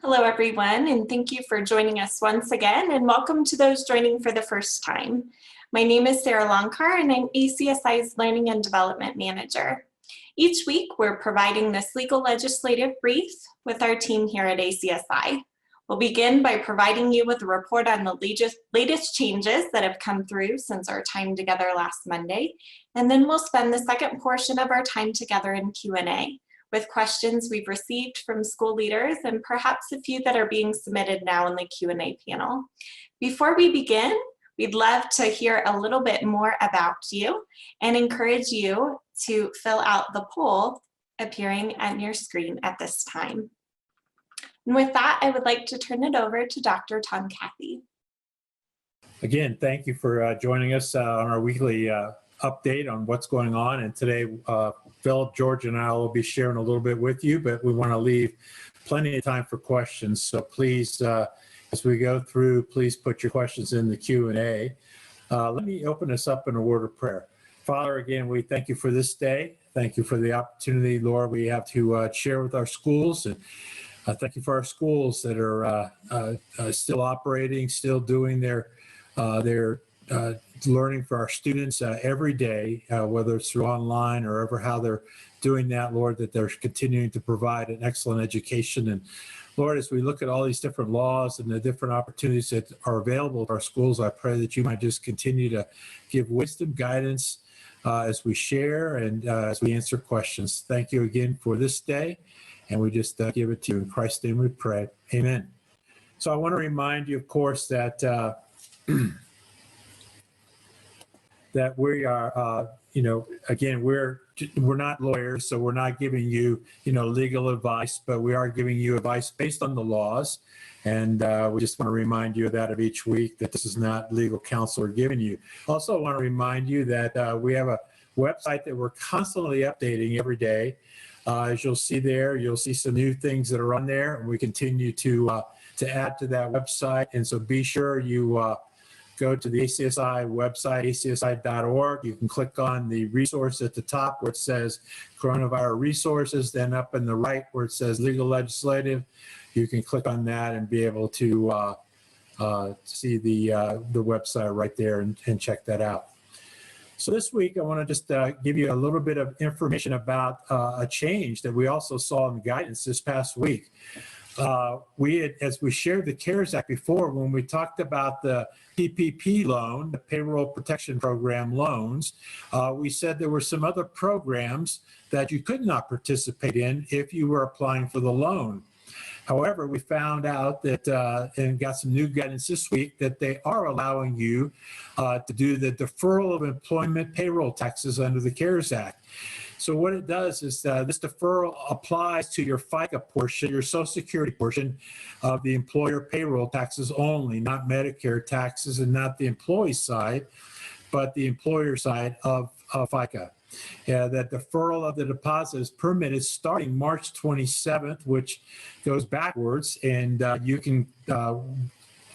Hello, everyone, and thank you for joining us once again, and welcome to those joining for the first time. My name is Sarah Longcar, and I'm ACSI's Learning and Development Manager. Each week, we're providing this legal legislative brief with our team here at ACSI. We'll begin by providing you with a report on the latest changes that have come through since our time together last Monday, and then we'll spend the second portion of our time together in Q&A. With questions we've received from school leaders and perhaps a few that are being submitted now in the Q&A panel. Before we begin, we'd love to hear a little bit more about you and encourage you to fill out the poll appearing on your screen at this time. And with that, I would like to turn it over to Dr. Tom Cathy. Again, thank you for joining us on our weekly update on what's going on. And today, Philip, George, and I will be sharing a little bit with you, but we want to leave plenty of time for questions. So please, as we go through, please put your questions in the Q&A. Let me open this up in a word of prayer. Father, again, we thank you for this day. Thank you for the opportunity, Lord, we have to share with our schools. And thank you for our schools that are still operating, still doing their learning for our students every day, whether it's through online or ever how they're doing that, Lord, that they're continuing to provide an excellent education. And Lord, as we look at all these different laws and the different opportunities that are available to our schools, I pray that you might just continue to give wisdom, guidance as we share and as we answer questions. Thank you again for this day. And we just give it to you. In Christ's name we pray. Amen. So I want to remind you, of course, that that we are, again, we're not lawyers, so we're not giving you, legal advice, but we are giving you advice based on the laws. And we just want to remind you of that of each week, that this is not legal counsel we're giving you. Also, I want to remind you that we have a website that we're constantly updating every day. As you'll see there, you'll see some new things that are on there, and we continue to add to that website. And so be sure you go to the ACSI website, acsi.org. You can click on the resource at the top where it says coronavirus resources, then up in the right where it says legal legislative. You can click on that and be able to see the website right there and check that out. So this week, I want to just give you a little bit of information about a change that we also saw in guidance this past week. As we shared the CARES Act before, when we talked about the PPP loan, the Payroll Protection Program loans, we said there were some other programs that you could not participate in if you were applying for the loan. However, we found out that, and got some new guidance this week, that they are allowing you to do the deferral of employment payroll taxes under the CARES Act. So what it does is this deferral applies to your FICA portion, your Social Security portion of the employer payroll taxes only, not Medicare taxes and not the employee side, but the employer side of FICA. That deferral of the deposit is permitted starting March 27th, which goes backwards, and you can,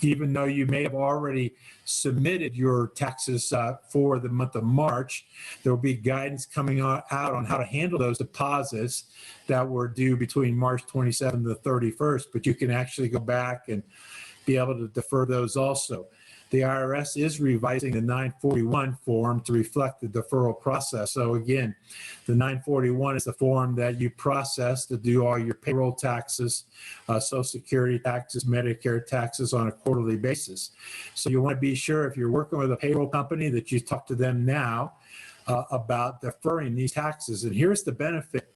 even though you may have already submitted your taxes for the month of March, there will be guidance coming out on how to handle those deposits that were due between March 27th and the 31st, but you can actually go back and be able to defer those also. The IRS is revising the 941 form to reflect the deferral process. So again, the 941 is the form that you process to do all your payroll taxes, Social Security taxes, Medicare taxes on a quarterly basis. So you want to be sure if you're working with a payroll company that you talk to them now about deferring these taxes. And here's the benefit.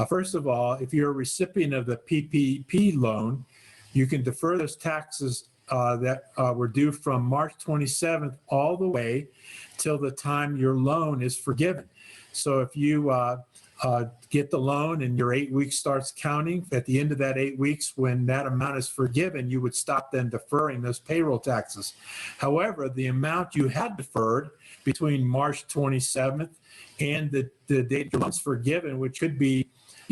First of all, if you're a recipient of the PPP loan, you can defer those taxes that were due from March 27th all the way till the time your loan is forgiven. So if you get the loan and your 8 weeks starts counting, at the end of that 8 weeks, when that amount is forgiven, you would stop then deferring those payroll taxes. However, the amount you had deferred between March 27th and the date your loan's forgiven, which could be,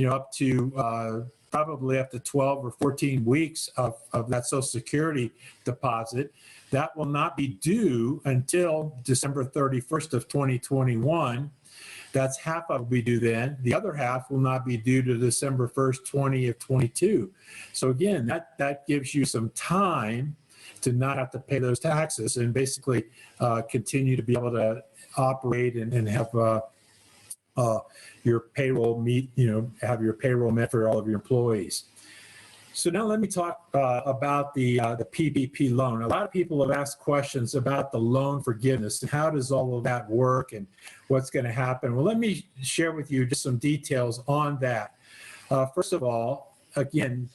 up to probably up to 12 or 14 weeks of that Social Security deposit, that will not be due until December 31st of 2021. That's half of it will be due then. The other half will not be due to December 1st, 2022. So again, that gives you some time to not have to pay those taxes and basically continue to be able to operate and have your payroll have your payroll met for all of your employees. So now let me talk about the PPP loan. A lot of people have asked questions about the loan forgiveness and how does all of that work and what's going to happen. Well, let me share with you just some details on that. First of all, again,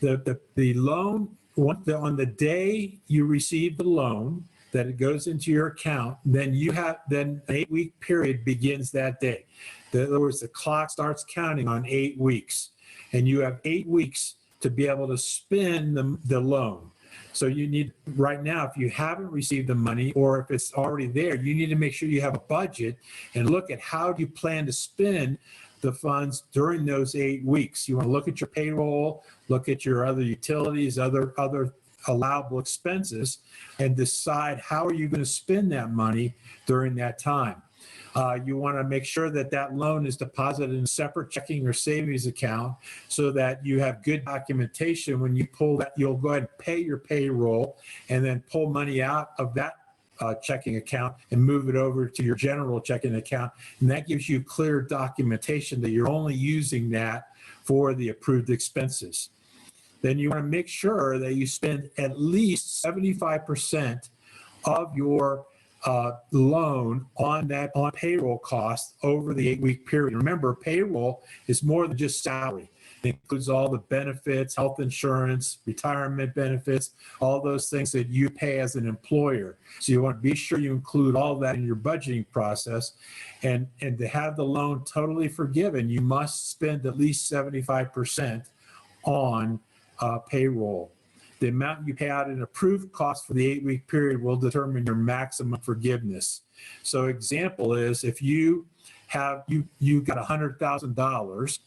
the loan, on the day you receive the loan, that it goes into your account, then an 8-week period begins that day. In other words, the clock starts counting on 8 weeks, and you have 8 weeks to be able to spend the loan. So you need, right now, if you haven't received the money or if it's already there, you need to make sure you have a budget and look at how do you plan to spend the funds during those 8 weeks. You want to look at your payroll, look at your other utilities, other allowable expenses, and decide how are you going to spend that money during that time. You want to make sure that loan is deposited in a separate checking or savings account so that you have good documentation. When you pull that, you'll go ahead and pay your payroll and then pull money out of that checking account and move it over to your general checking account. And that gives you clear documentation that you're only using that for the approved expenses. Then you want to make sure that you spend at least 75% of your loan on payroll costs over the 8-week period. Remember, payroll is more than just salary. It includes all the benefits, health insurance, retirement benefits, all those things that you pay as an employer. So you want to be sure you include all that in your budgeting process. And to have the loan totally forgiven, you must spend at least 75% on payroll. The amount you pay out in approved costs for the 8-week period will determine your maximum forgiveness. So example is if you got $100,000,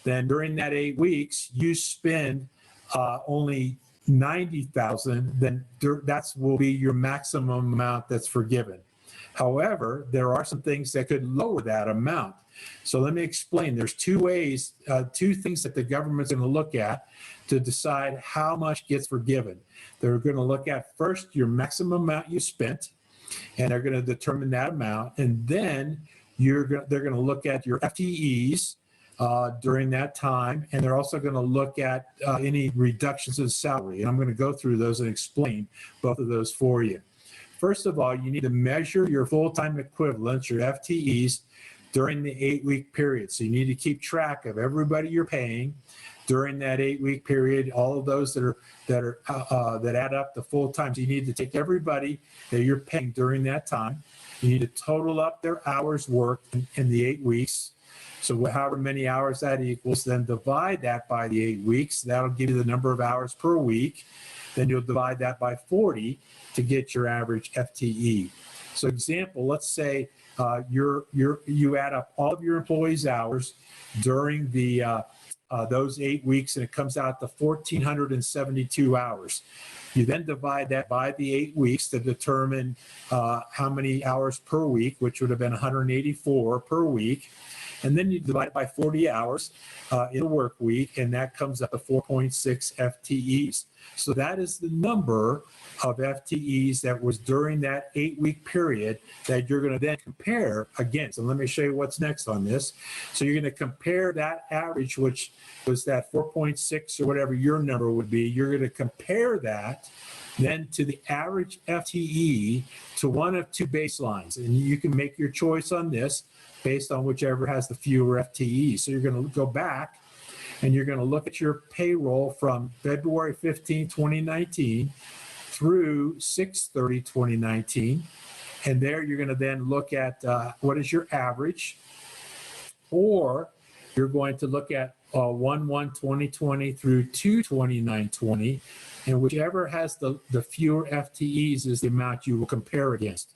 then during that 8 weeks, you spend only $90,000, then that will be your maximum amount that's forgiven. However, there are some things that could lower that amount. So let me explain. There's two ways, two things that the government's going to look at to decide how much gets forgiven. They're going to look at first your maximum amount you spent, and they're going to determine that amount. And then they're going to look at your FTEs during that time, and they're also going to look at any reductions in salary. And I'm going to go through those and explain both of those for you. First of all, you need to measure your full-time equivalents, your FTEs, during the 8-week period. So you need to keep track of everybody you're paying during that 8-week period, all of those that add up to full time. So you need to take everybody that you're paying during that time. You need to total up their hours worked in the 8 weeks. So however many hours that equals, then divide that by the 8 weeks. That'll give you the number of hours per week. Then you'll divide that by 40 to get your average FTE. So example, let's say you add up all of your employees' hours during those 8 weeks, and it comes out to 1,472 hours. You then divide that by the 8 weeks to determine how many hours per week, which would have been 184 per week. And then you divide it by 40 hours in a work week, and that comes up to 4.6 FTEs. So that is the number of FTEs that was during that 8-week period that you're going to then compare against. And let me show you what's next on this. So you're going to compare that average, which was that 4.6 or whatever your number would be. You're going to compare that then to the average FTE to one of two baselines. And you can make your choice on this based on whichever has the fewer FTEs. So you're going to go back and you're going to look at your payroll from February 15, 2019 through 6/30/2019. And there you're going to then look at what is your average, or you're going to look at 1/1/2020 through 2/29/20, and whichever has the fewer FTEs is the amount you will compare against.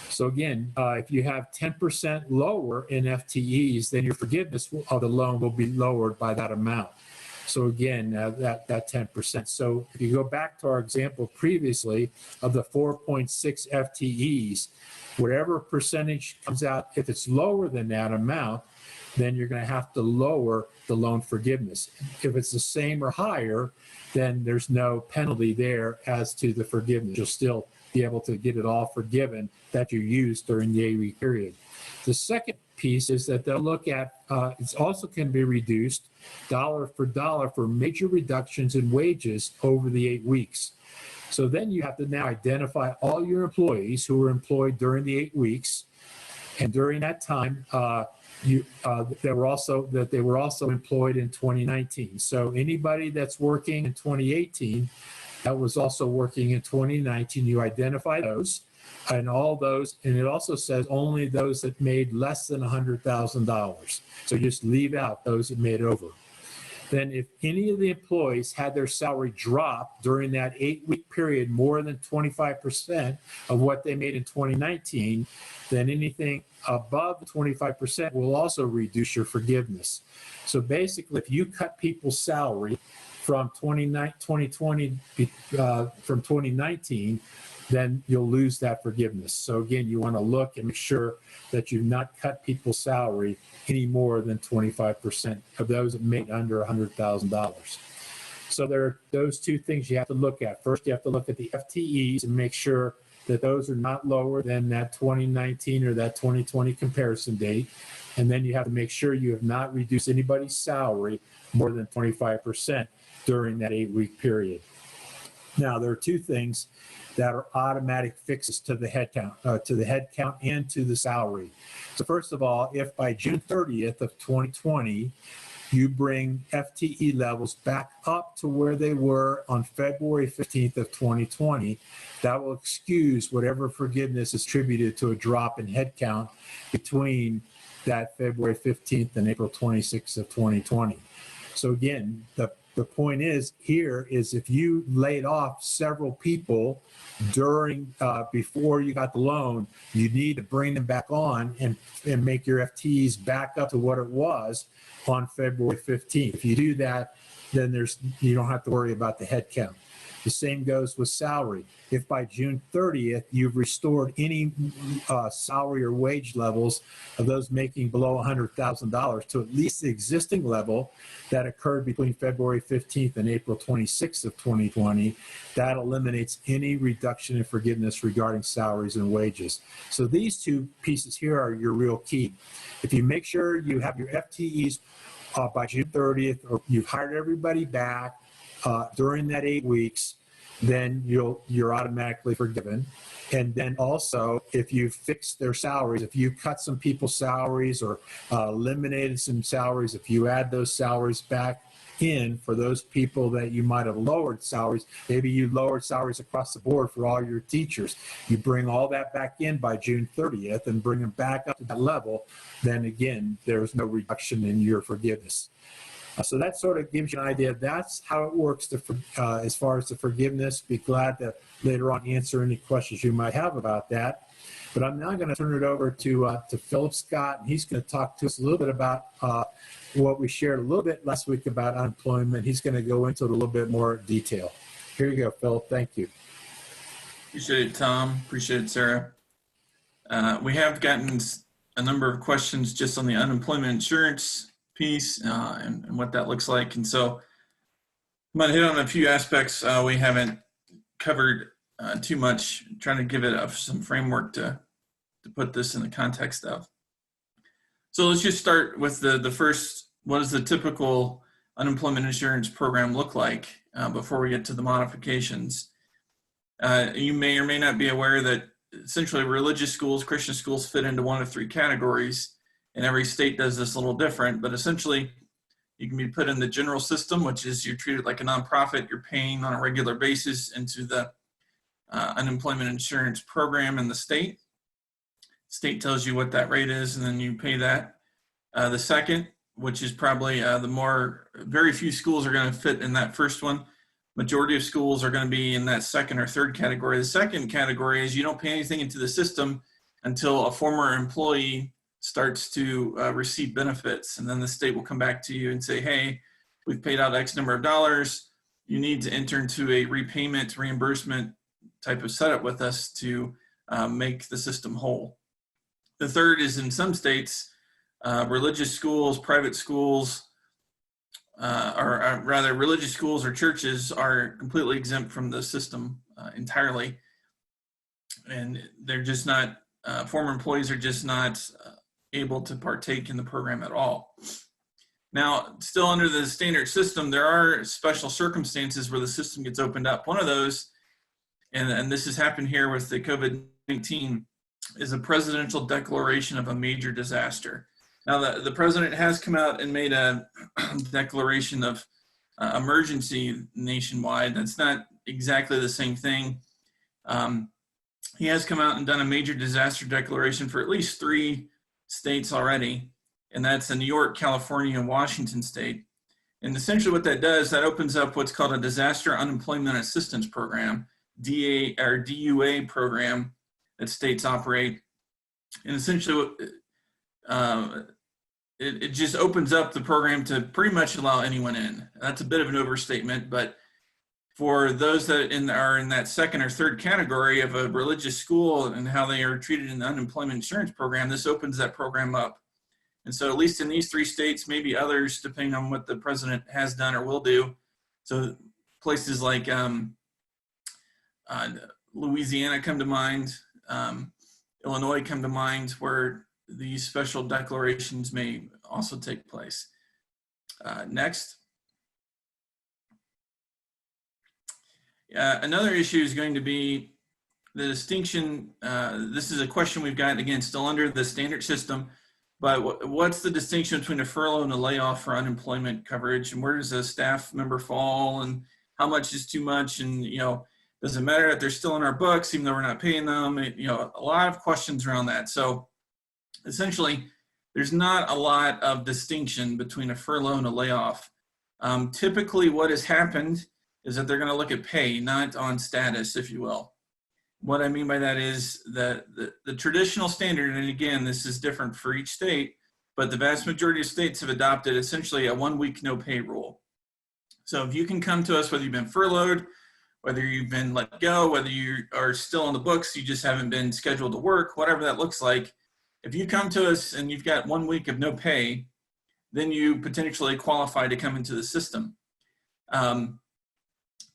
So again, if you have 10% lower in FTEs, then your forgiveness of the loan will be lowered by that amount. So again, that 10%. So if you go back to our example previously of the 4.6 FTEs, whatever percentage comes out, if it's lower than that amount, then you're going to have to lower the loan forgiveness. If it's the same or higher, then there's no penalty there as to the forgiveness. You'll still be able to get it all forgiven that you used during the 8-week period. The second piece is that they'll look at, it also can be reduced dollar for dollar for major reductions in wages over the 8 weeks. So then you have to now identify all your employees who were employed during the 8 weeks. And during that time, they were also employed in 2019. So anybody that's working in 2018 that was also working in 2019, you identify those and all those, and it also says only those that made less than $100,000. So you just leave out those that made over. Then if any of the employees had their salary drop during that 8-week period more than 25% of what they made in 2019, then anything above 25% will also reduce your forgiveness. So basically, if you cut people's salary from 2019, then you'll lose that forgiveness. So again, you want to look and make sure that you've not cut people's salary any more than 25% of those that made under $100,000. So there are those two things you have to look at. First, you have to look at the FTEs and make sure that those are not lower than that 2019 or that 2020 comparison date. And then you have to make sure you have not reduced anybody's salary more than 25% during that 8-week period. Now, there are two things that are automatic fixes to the headcount, and to the salary. So first of all, if by June 30th of 2020, you bring FTE levels back up to where they were on February 15th of 2020, that will excuse whatever forgiveness is attributed to a drop in headcount between that February 15th and April 26th of 2020. So again, the point is here is if you laid off several people during before you got the loan, you need to bring them back on and make your FTEs back up to what it was on February 15th. If you do that, then you don't have to worry about the head count. The same goes with salary. If by June 30th you've restored any salary or wage levels of those making below $100,000 to at least the existing level that occurred between February 15th and April 26th of 2020, that eliminates any reduction in forgiveness regarding salaries and wages. So these two pieces here are your real key. If you make sure you have your FTEs by June 30th, or you've hired everybody back during that 8 weeks, then you're automatically forgiven. And then also, if you fix their salaries, if you cut some people's salaries or eliminated some salaries, if you add those salaries back in for those people that you might have lowered salaries, maybe you lowered salaries across the board for all your teachers, you bring all that back in by June 30th and bring them back up to that level, then again, there's no reduction in your forgiveness. So that sort of gives you an idea. That's how it works as far as the forgiveness. Be glad to later on answer any questions you might have about that. But I'm now going to turn it over to Philip Scott, and he's going to talk to us a little bit about what we shared a little bit last week about unemployment. He's going to go into it a little bit more detail. Here you go, Philip. Thank you. Appreciate it, Tom. Appreciate it, Sarah. We have gotten a number of questions just on the unemployment insurance piece and what that looks like. And so I'm going to hit on a few aspects we haven't covered too much, trying to give it some framework to put this in the context of. So let's just start with the first, what does the typical unemployment insurance program look like before we get to the modifications. You may or may not be aware that essentially religious schools, Christian schools fit into one of three categories. And every state does this a little different, but essentially you can be put in the general system, which is you're treated like a nonprofit. You're paying on a regular basis into the unemployment insurance program in the state. State tells you what that rate is, and then you pay that. The second, which is probably very few schools are going to fit in that first one. Majority of schools are going to be in that second or third category. The second category is you don't pay anything into the system until a former employee starts to receive benefits, and then the state will come back to you and say, hey, we've paid out X number of dollars. You need to enter into a repayment reimbursement type of setup with us to make the system whole. The third is in some states, religious schools, private schools, or rather religious schools or churches are completely exempt from the system entirely. And they're just not, former employees are just not able to partake in the program at all. Now, still under the standard system, there are special circumstances where the system gets opened up. One of those, and this has happened here with the COVID-19, is a presidential declaration of a major disaster. Now, the president has come out and made a declaration of emergency nationwide. That's not exactly the same thing. He has come out and done a major disaster declaration for at least 3 states already, and that's in New York, California, and Washington state. And essentially what that does, that opens up what's called a Disaster Unemployment Assistance Program, DUA program that states operate. And essentially it just opens up the program to pretty much allow anyone in. That's a bit of an overstatement, but for those that are in that second or third category of a religious school and how they are treated in the unemployment insurance program, this opens that program up. And so at least in these 3 states, maybe others, depending on what the president has done or will do. So places like Louisiana come to mind, Illinois come to mind, where these special declarations may also take place. Next. Another issue is going to be the distinction. This is a question we've got, again, still under the standard system, but what's the distinction between a furlough and a layoff for unemployment coverage, and where does a staff member fall, and how much is too much, and does it matter that they're still in our books even though we're not paying them? A lot of questions around that. So essentially, there's not a lot of distinction between a furlough and a layoff. Typically what has happened is that they're going to look at pay, not on status, if you will. What I mean by that is that the traditional standard, and again, this is different for each state, but the vast majority of states have adopted essentially a 1-week no pay rule. So if you can come to us, whether you've been furloughed, whether you've been let go, whether you are still on the books, you just haven't been scheduled to work, whatever that looks like, if you come to us and you've got 1 week of no pay, then you potentially qualify to come into the system.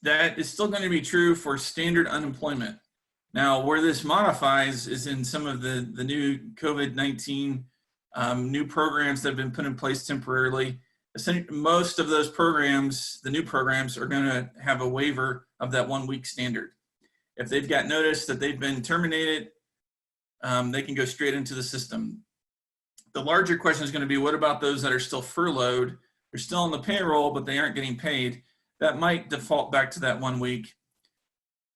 That is still going to be true for standard unemployment. Now, where this modifies is in some of the new COVID-19 new programs that have been put in place temporarily. Essentially, most of those programs, the new programs, are going to have a waiver of that 1 week standard. If they've got notice that they've been terminated, they can go straight into the system. The larger question is going to be, what about those that are still furloughed? They're still on the payroll, but they aren't getting paid. That might default back to that 1 week.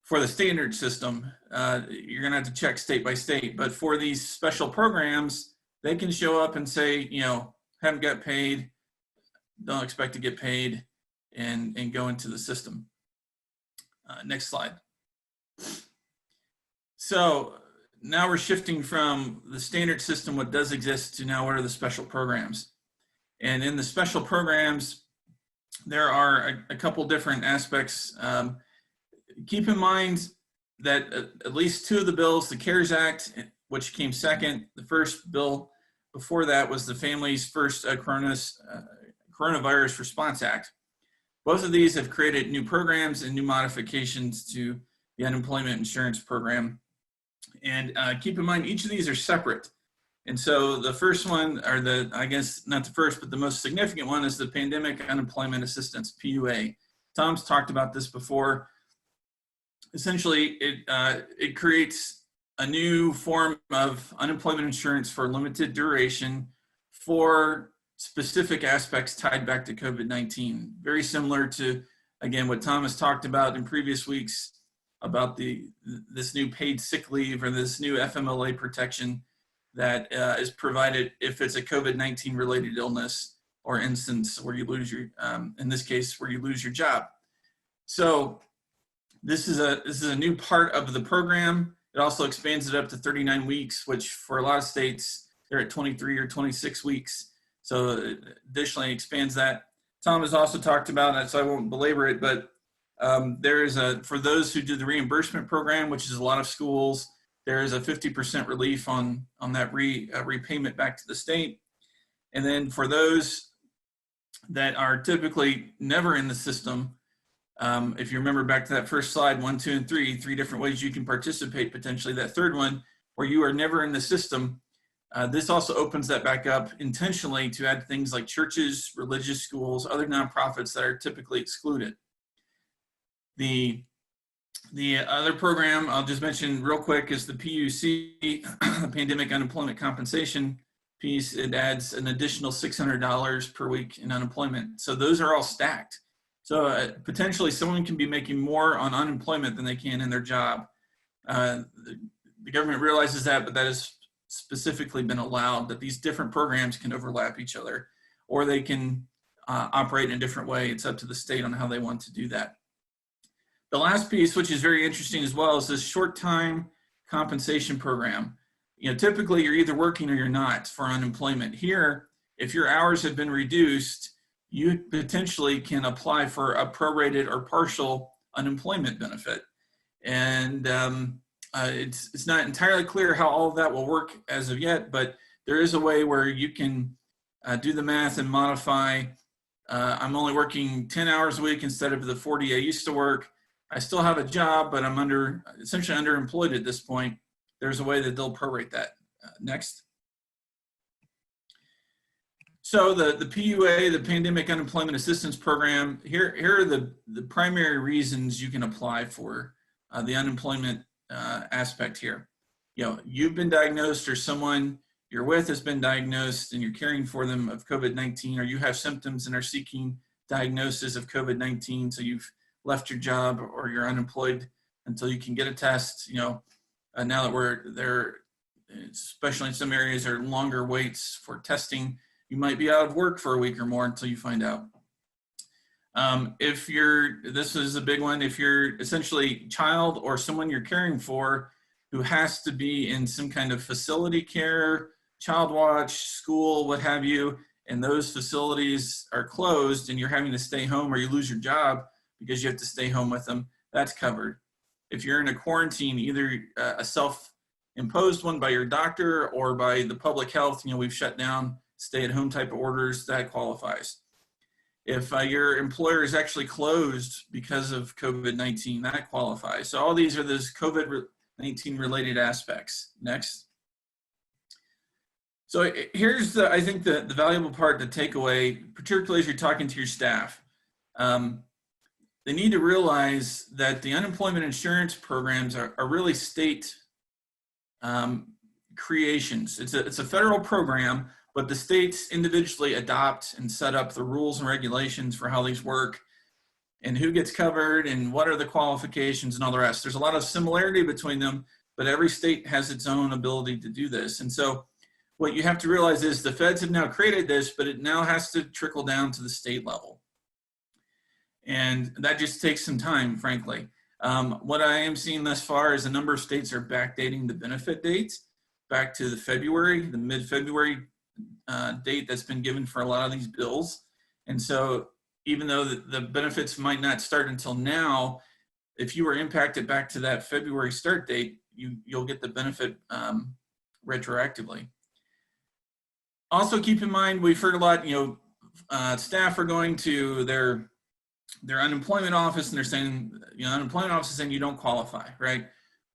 For the standard system, you're going to have to check state by state. But for these special programs, they can show up and say, haven't got paid, don't expect to get paid, and go into the system. Next slide. So now we're shifting from the standard system, what does exist, to now what are the special programs. And in the special programs, there are a couple different aspects. Keep in mind that at least 2 of the bills, the CARES Act, which came second, the first bill before that was the Families First Coronavirus Response Act. Both of these have created new programs and new modifications to the unemployment insurance program. And keep in mind, each of these are separate. And so the first one, or I guess not the first, but the most significant one, is the Pandemic Unemployment Assistance, PUA. Tom's talked about this before. Essentially, it creates a new form of unemployment insurance for limited duration for specific aspects tied back to COVID-19. Very similar to, again, what Tom has talked about in previous weeks about this new paid sick leave or this new FMLA protection that is provided if it's a COVID-19 related illness or instance where you lose your, in this case, where you lose your job. So this is a new part of the program. It also expands it up to 39 weeks, which for a lot of states, they're at 23 or 26 weeks. So it additionally expands that. Tom has also talked about it, so I won't belabor it, but there is for those who do the reimbursement program, which is a lot of schools, there is a 50% relief on that repayment back to the state. And then for those that are typically never in the system, if you remember back to that first slide, 1, 2, and 3 different ways you can participate potentially. That third one, where you are never in the system, this also opens that back up intentionally to add things like churches, religious schools, other nonprofits that are typically excluded. The other program I'll just mention real quick is the PUC, Pandemic Unemployment Compensation piece. It adds an additional $600 per week in unemployment. So those are all stacked. So potentially someone can be making more on unemployment than they can in their job. The government realizes that, but that has specifically been allowed, that these different programs can overlap each other, or they can operate in a different way. It's up to the state on how they want to do that. The last piece, which is very interesting as well, is this short time compensation program. Typically you're either working or you're not for unemployment. Here, if your hours have been reduced, you potentially can apply for a prorated or partial unemployment benefit. And it's not entirely clear how all of that will work as of yet, but there is a way where you can do the math and modify. I'm only working 10 hours a week instead of the 40 I used to work. I still have a job, but I'm essentially underemployed at this point. There's a way that they'll prorate that. Next. So the PUA, the Pandemic Unemployment Assistance Program, here are the primary reasons you can apply for the unemployment aspect here. You've been diagnosed, or someone you're with has been diagnosed and you're caring for them of COVID-19, or you have symptoms and are seeking diagnosis of COVID-19, so you've left your job or you're unemployed until you can get a test. Now that there, especially in some areas, there are longer waits for testing. You might be out of work for a week or more until you find out. This is a big one, if you're essentially child or someone you're caring for who has to be in some kind of facility care, child watch, school, what have you, and those facilities are closed and you're having to stay home, or you lose your job because you have to stay home with them, that's covered. If you're in a quarantine, either a self-imposed one by your doctor or by the public health, we've shut down stay-at-home type of orders, that qualifies. If your employer is actually closed because of COVID-19, that qualifies. So all these are those COVID-19 related aspects. Next. So here's I think the valuable part to take away, particularly as you're talking to your staff. They need to realize that the unemployment insurance programs are really state creations. It's a federal program, but the states individually adopt and set up the rules and regulations for how these work and who gets covered and what are the qualifications and all the rest. There's a lot of similarity between them, but every state has its own ability to do this. And so what you have to realize is the feds have now created this, but it now has to trickle down to the state level. And that just takes some time, frankly. What I am seeing thus far is a number of states are backdating the benefit dates back to the mid-February date that's been given for a lot of these bills. And so even though the benefits might not start until now, if you were impacted back to that February start date, you'll get the benefit retroactively. Also keep in mind, we've heard a lot, staff are going to their unemployment office and they're saying, unemployment office is saying you don't qualify, right?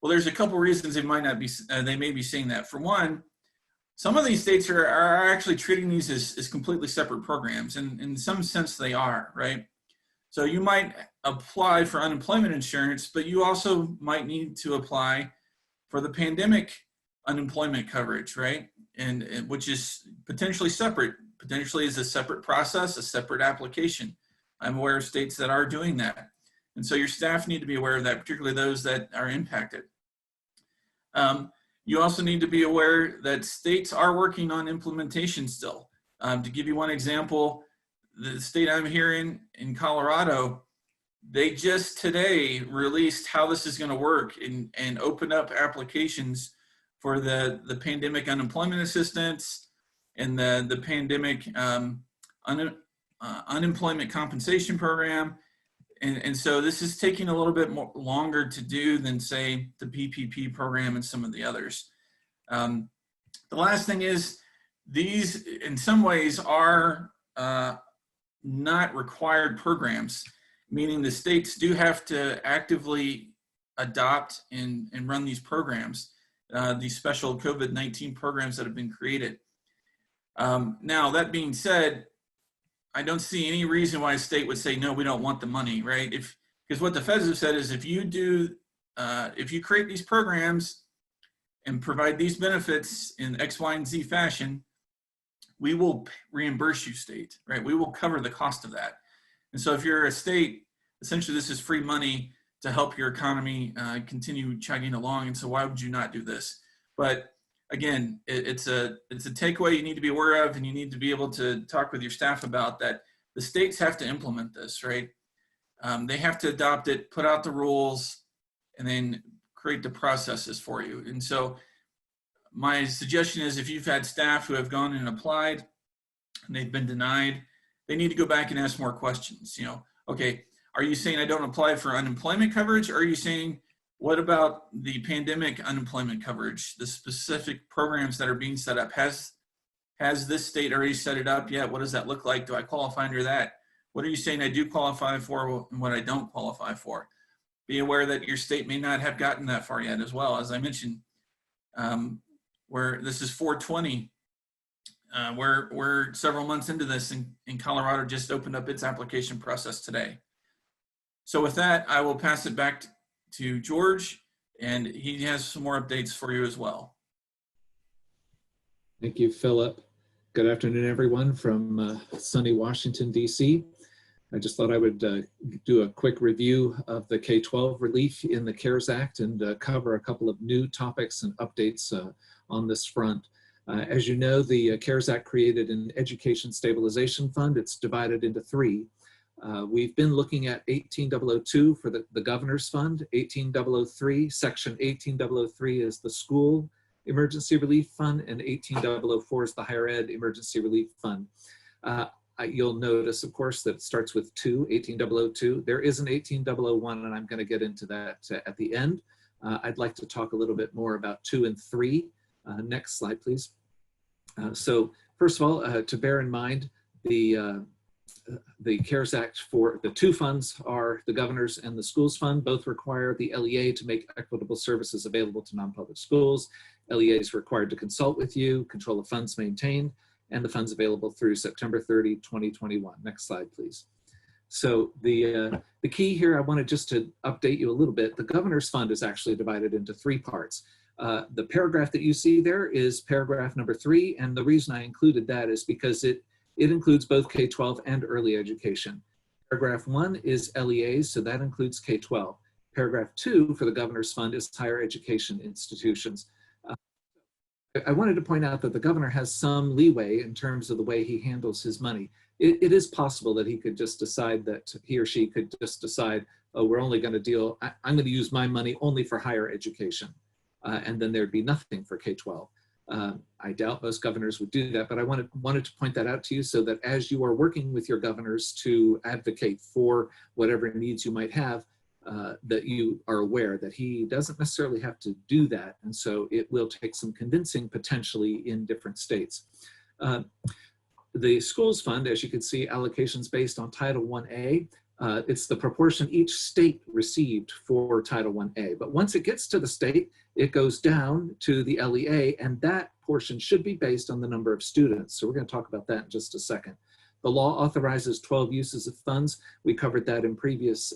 Well, there's a couple reasons they may be saying that. For one, some of these states are actually treating these as completely separate programs, and in some sense they are, right? So you might apply for unemployment insurance, but you also might need to apply for the pandemic unemployment coverage, right? And which is potentially separate, potentially is a separate process, a separate application. I'm aware of states that are doing that. And so your staff need to be aware of that, particularly those that are impacted. You also need to be aware that states are working on implementation still. To give you one example, the state I'm here in Colorado, they just today released how this is going to work and open up applications for the pandemic unemployment assistance and the pandemic unemployment compensation program. And so this is taking a little bit more longer to do than, say, the PPP program and some of the others. The last thing is, these in some ways are not required programs, meaning the states do have to actively adopt and run these programs, these special COVID-19 programs that have been created. Now, that being said, I don't see any reason why a state would say, no, we don't want the money, right? Because what the feds have said is, if you create these programs and provide these benefits in X, Y, and Z fashion, we will reimburse you, state, right? We will cover the cost of that. And so if you're a state, essentially this is free money to help your economy continue chugging along. And so why would you not do this? But again, it's a takeaway you need to be aware of, and you need to be able to talk with your staff about that. The states have to implement this, right? They have to adopt it, put out the rules, and then create the processes for you. And so my suggestion is, if you've had staff who have gone and applied and they've been denied, they need to go back and ask more questions. Okay, are you saying I don't apply for unemployment coverage? Or are you saying, what about the pandemic unemployment coverage, the specific programs that are being set up? Has this state already set it up yet? What does that look like? Do I qualify under that? What are you saying I do qualify for and what I don't qualify for? Be aware that your state may not have gotten that far yet as well. As I mentioned, where this is 420, we're several months into this, and Colorado just opened up its application process today. So with that, I will pass it back to George, and he has some more updates for you as well. Thank you, Philip. Good afternoon, everyone from sunny Washington, D.C. I just thought I would do a quick review of the K-12 relief in the CARES Act and cover a couple of new topics and updates on this front. As you know, the CARES Act created an Education Stabilization Fund. It's divided into three. We've been looking at 18002 for the Governor's Fund, 18003, Section 18003 is the School Emergency Relief Fund, and 18004 is the Higher Ed Emergency Relief Fund. You'll notice, of course, that it starts with 18002. There is an 18001, and I'm going to get into that at the end. I'd like to talk a little bit more about 2 and 3. Next slide, please. So first of all, to bear in mind, the CARES Act for the two funds are the Governor's and the Schools Fund. Both require the LEA to make equitable services available to non-public schools. LEA is required to consult with you, control the funds maintained, and the funds available through September 30, 2021. Next slide, please. So the key here, I wanted just to update you a little bit. The Governor's Fund is actually divided into 3 parts. The paragraph that you see there is paragraph number 3, and the reason I included that is because it includes both K-12 and early education. Paragraph 1 is LEAs, so that includes K-12. Paragraph 2 for the Governor's Fund is higher education institutions. I wanted to point out that the governor has some leeway in terms of the way he handles his money. It is possible that he could just decide that he or she could just decide, oh, we're only going to deal, I'm going to use my money only for higher education. And then there'd be nothing for K-12. I doubt most governors would do that, but I wanted to point that out to you so that as you are working with your governors to advocate for whatever needs you might have, that you are aware that he doesn't necessarily have to do that. And so it will take some convincing potentially in different states. The Schools Fund, as you can see, allocations based on Title 1A. It's the proportion each state received for Title 1A. But once it gets to the state, it goes down to the LEA, and that portion should be based on the number of students. So we're going to talk about that in just a second. The law authorizes 12 uses of funds. We covered that in previous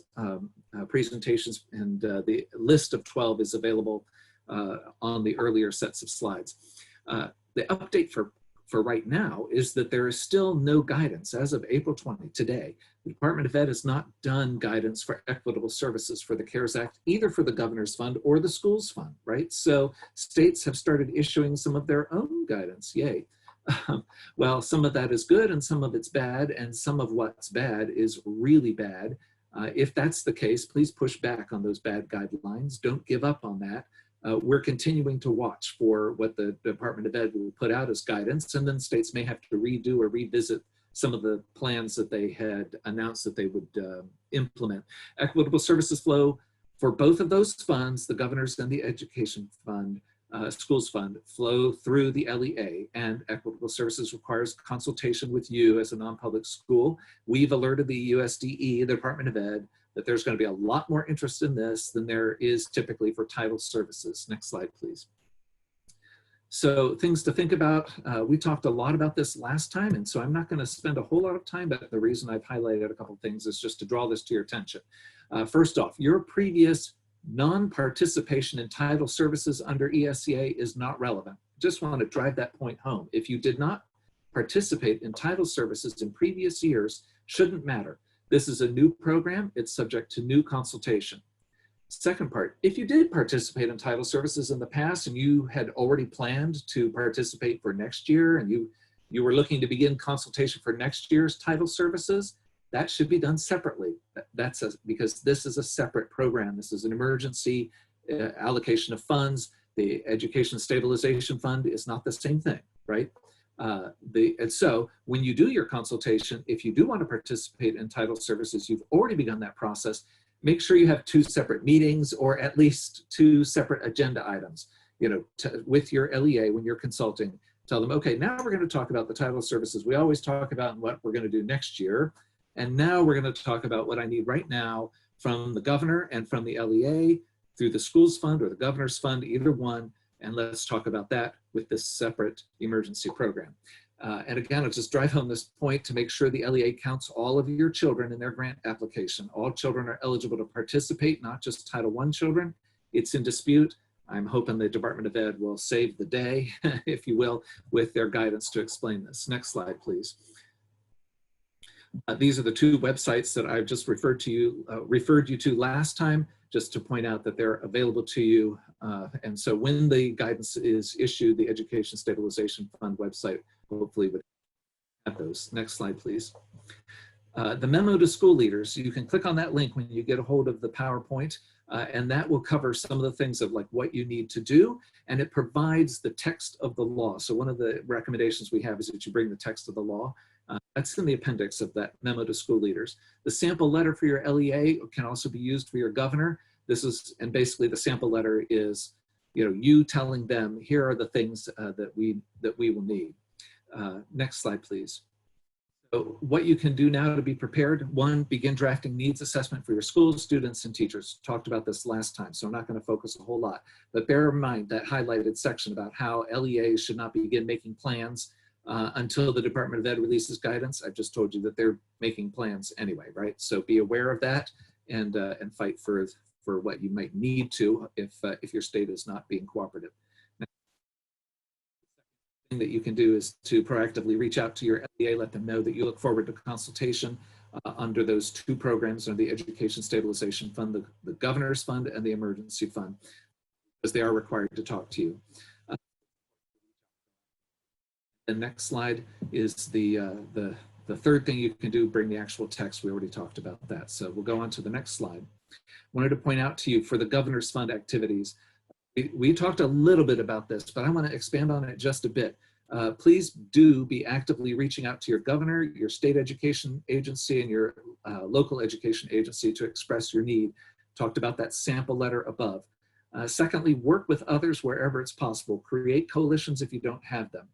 presentations, and the list of 12 is available on the earlier sets of slides. The update for right now is that there is still no guidance as of April 20, today. The Department of Ed has not done guidance for equitable services for the CARES Act, either for the Governor's Fund or the Schools Fund, right? So states have started issuing some of their own guidance, yay. Well, some of that is good and some of it's bad, and some of what's bad is really bad. If that's the case, please push back on those bad guidelines. Don't give up on that. We're continuing to watch for what the Department of Ed will put out as guidance, and then states may have to redo or revisit some of the plans that they had announced that they would implement. Equitable services flow for both of those funds, the governor's and the education fund, schools fund, flow through the LEA, and equitable services requires consultation with you as a non-public school. We've alerted the USDE, the Department of Ed, that there's going to be a lot more interest in this than there is typically for title services. Next slide, please. So things to think about. We talked a lot about this last time, and so I'm not going to spend a whole lot of time, but the reason I've highlighted a couple things is just to draw this to your attention. First off, your previous non-participation in title services under ESEA is not relevant. Just want to drive that point home. If you did not participate in title services in previous years, shouldn't matter. This is a new program. It's subject to new consultation. Second part, if you did participate in title services in the past and you had already planned to participate for next year and you were looking to begin consultation for next year's title services, that should be done separately. Because this is a separate program. This is an emergency allocation of funds. The Education Stabilization Fund is not the same thing, right? And so when you do your consultation, if you do want to participate in title services, you've already begun that process. Make sure you have 2 separate meetings or at least 2 separate agenda items, with your LEA when you're consulting. Tell them, okay, now we're going to talk about the title services we always talk about and what we're going to do next year. And now we're going to talk about what I need right now from the governor and from the LEA through the schools fund or the governor's fund, either one. And let's talk about that with this separate emergency program. And again, I'll just drive home this point to make sure the LEA counts all of your children in their grant application. All children are eligible to participate, not just Title I children. It's in dispute. I'm hoping the Department of Ed will save the day, if you will, with their guidance to explain this. Next slide, please. These are the 2 websites that I've just referred you to last time, just to point out that they're available to you. And so when the guidance is issued, the Education Stabilization Fund website hopefully would have those. Next slide, please. The memo to school leaders, you can click on that link when you get a hold of the PowerPoint, and that will cover some of the things of like what you need to do, and it provides the text of the law. So one of the recommendations we have is that you bring the text of the law. That's in the appendix of that memo to school leaders. The sample letter for your LEA can also be used for your governor. And basically the sample letter is, you telling them, here are the things that we will need. Next slide, please. So what you can do now to be prepared: 1, begin drafting needs assessment for your schools, students, and teachers. Talked about this last time, so I'm not going to focus a whole lot. But bear in mind that highlighted section about how LEAs should not begin making plans until the Department of Ed releases guidance. I've just told you that they're making plans anyway, right? So be aware of that and fight for what you might need to if your state is not being cooperative. Thing that you can do is to proactively reach out to your LEA, let them know that you look forward to consultation under those 2 programs, under the Education Stabilization Fund, the Governor's Fund, and the Emergency Fund, because they are required to talk to you. The next slide is the 3rd thing you can do, bring the actual text. We already talked about that. So we'll go on to the next slide. Wanted to point out to you for the Governor's Fund activities, we talked a little bit about this, but I want to expand on it just a bit. Please do be actively reaching out to your governor, your state education agency, and your local education agency to express your need. Talked about that sample letter above. Secondly, work with others wherever it's possible. Create coalitions if you don't have them.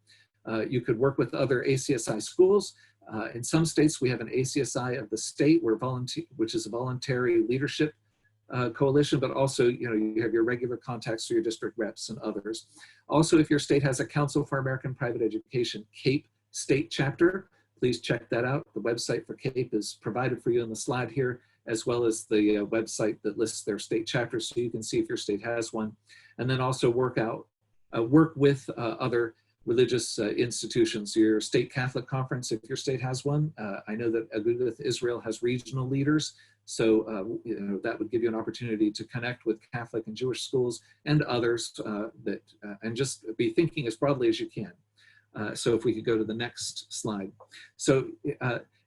You could work with other ACSI schools. In some states, we have an ACSI of the state, which is a voluntary leadership coalition, but also, you have your regular contacts through your district reps and others. Also, if your state has a Council for American Private Education, CAPE state chapter, please check that out. The website for CAPE is provided for you in the slide here, as well as the website that lists their state chapters, so you can see if your state has one. And then also work with other religious institutions, your state Catholic conference, if your state has one. I know that Agudath Israel has regional leaders, so that would give you an opportunity to connect with Catholic and Jewish schools and others and just be thinking as broadly as you can. So if we could go to the next slide. So,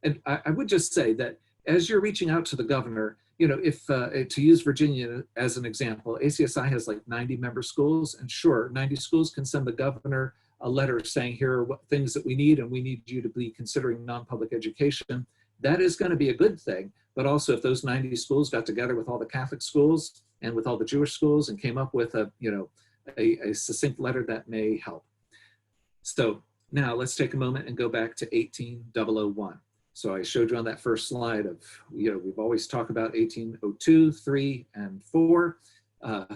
and I would just say that as you're reaching out to the governor, if to use Virginia as an example, ACSI has like 90 member schools, and sure, 90 schools can send the governor a letter saying, here are what things that we need, and we need you to be considering non-public education, that is going to be a good thing. But also, if those 90 schools got together with all the Catholic schools and with all the Jewish schools and came up with a succinct letter, that may help. So now let's take a moment and go back to 18001. So I showed you on that first slide of, we've always talked about 1802, 3, and 4.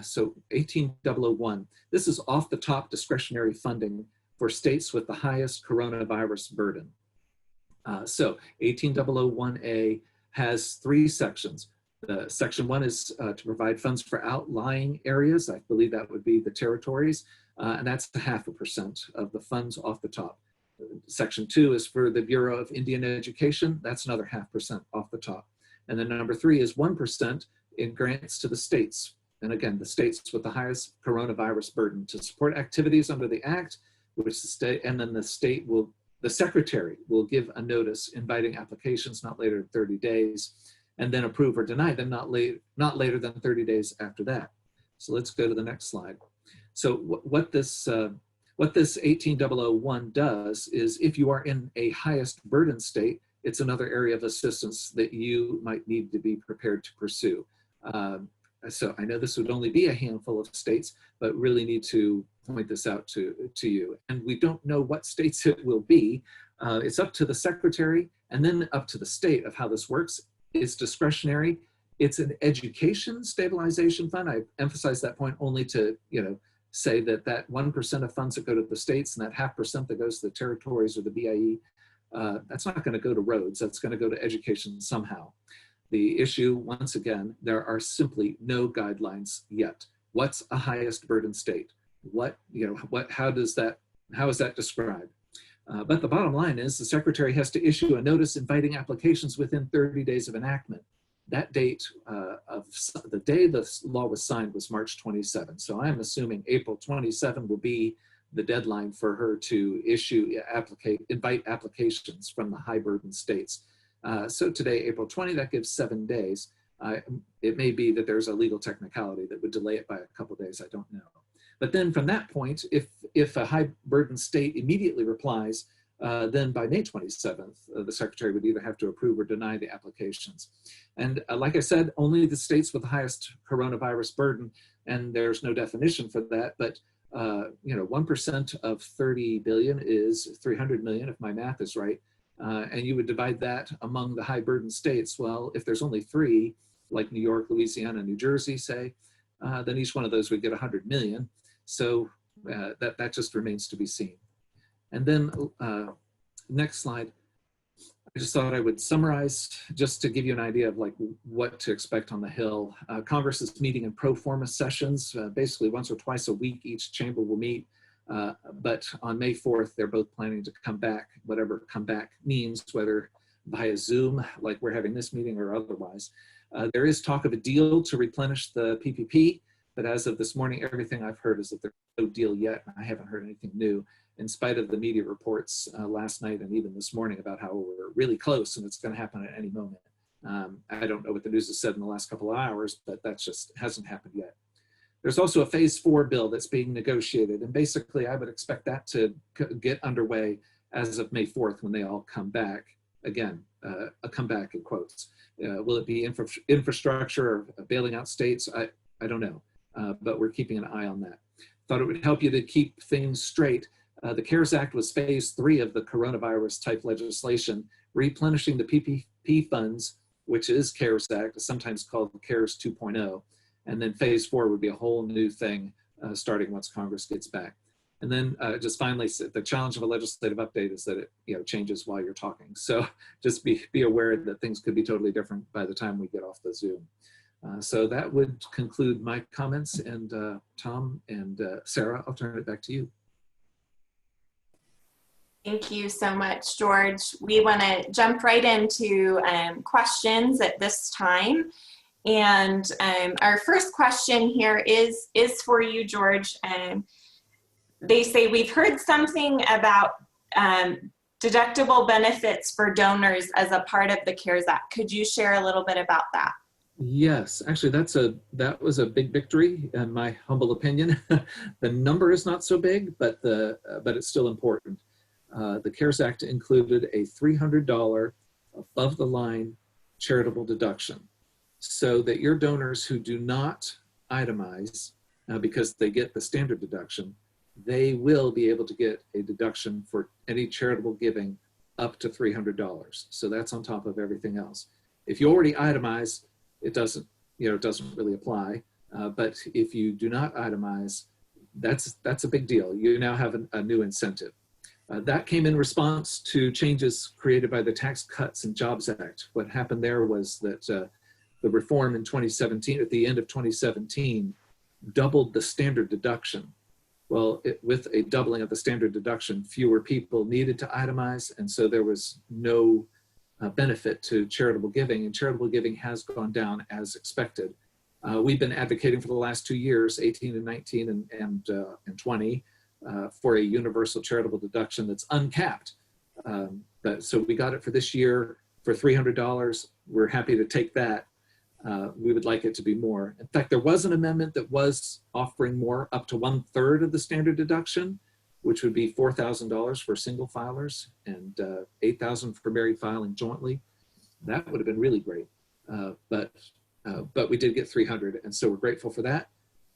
So 18001, this is off the top discretionary funding for states with the highest coronavirus burden. So 18001A has 3 sections. Section 1 is to provide funds for outlying areas. I believe that would be the territories, and that's 0.5% of the funds off the top. Section 2 is for the Bureau of Indian Education. That's another 0.5% off the top. And then number 3 is 1% in grants to the states. And again, the states with the highest coronavirus burden to support activities under the Act, which the state, and then the secretary will give a notice inviting applications not later than 30 days, and then approve or deny them not later than 30 days after that. So let's go to the next slide. So what this 18001 does is, if you are in a highest burden state, it's another area of assistance that you might need to be prepared to pursue. So I know this would only be a handful of states, but really need to point this out to you. And we don't know what states it will be. It's up to the secretary and then up to the state of how this works. It's discretionary. It's an education stabilization fund. I emphasize that point only to, say that 1% of funds that go to the states and that 0.5% that goes to the territories or the BIE, that's not going to go to roads. That's going to go to education somehow. The issue, once again, there are simply no guidelines yet. What's a highest burden state? How is that described? But the bottom line is the secretary has to issue a notice inviting applications within 30 days of enactment. That date of the day the law was signed was March 27. So I'm assuming April 27 will be the deadline for her to invite applications from the high burden states. So today, April 20, that gives 7 days. It may be that there's a legal technicality that would delay it by a couple days, I don't know. But then from that point, if a high burden state immediately replies, then by May 27th, the secretary would either have to approve or deny the applications. And like I said, only the states with the highest coronavirus burden, and there's no definition for that, but 1% of 30 billion is 300 million, if my math is right. And you would divide that among the high burden states. Well, if there's only 3, like New York, Louisiana, New Jersey, say, then each one of those would get 100 million. So that just remains to be seen. And then next slide, I just thought I would summarize just to give you an idea of what to expect on the Hill. Congress is meeting in pro forma sessions, basically once or twice a week. Each chamber will meet. But on May 4th, they're both planning to come back, whatever come back means, whether via Zoom, like we're having this meeting, or otherwise. There is talk of a deal to replenish the PPP, but as of this morning, everything I've heard is that there's no deal yet. I haven't heard anything new, in spite of the media reports last night and even this morning about how we're really close and it's going to happen at any moment. I don't know what the news has said in the last couple of hours, but that just hasn't happened yet. There's also a phase 4 bill that's being negotiated. And basically, I would expect that to get underway as of May 4th when they all come back. Again, a comeback in quotes. Will it be infrastructure or bailing out states? I don't know, but we're keeping an eye on that. Thought it would help you to keep things straight. The CARES Act was phase 3 of the coronavirus type legislation, replenishing the PPP funds, which is CARES Act, sometimes called CARES 2.0. And then phase 4 would be a whole new thing starting once Congress gets back. And then just finally, the challenge of a legislative update is that it changes while you're talking. So just be aware that things could be totally different by the time we get off the Zoom. So that would conclude my comments. And Tom and Sarah, I'll turn it back to you. Thank you so much, George. We want to jump right into questions at this time. And our first question here is for you, George. They say, we've heard something about deductible benefits for donors as a part of the CARES Act. Could you share a little bit about that? Yes, actually, that was a big victory in my humble opinion. The number is not so big, but it's still important. The CARES Act included a $300 above the line charitable deduction, so that your donors who do not itemize because they get the standard deduction, they will be able to get a deduction for any charitable giving up to $300. So that's on top of everything else. If you already itemize, it doesn't really apply. But if you do not itemize, that's a big deal. You now have a new incentive. That came in response to changes created by the Tax Cuts and Jobs Act. What happened there was that the reform in 2017, at the end of 2017, doubled the standard deduction. Well, with a doubling of the standard deduction, fewer people needed to itemize, and so there was no benefit to charitable giving, and charitable giving has gone down as expected. We've been advocating for the last 2 years, 18 and 19 and 20, for a universal charitable deduction that's uncapped. So we got it for this year for $300. We're happy to take that. We would like it to be more. In fact, there was an amendment that was offering more, up to 1/3 of the standard deduction, which would be $4,000 for single filers and $8,000 for married filing jointly. That would have been really great. But we did get $300, and so we're grateful for that,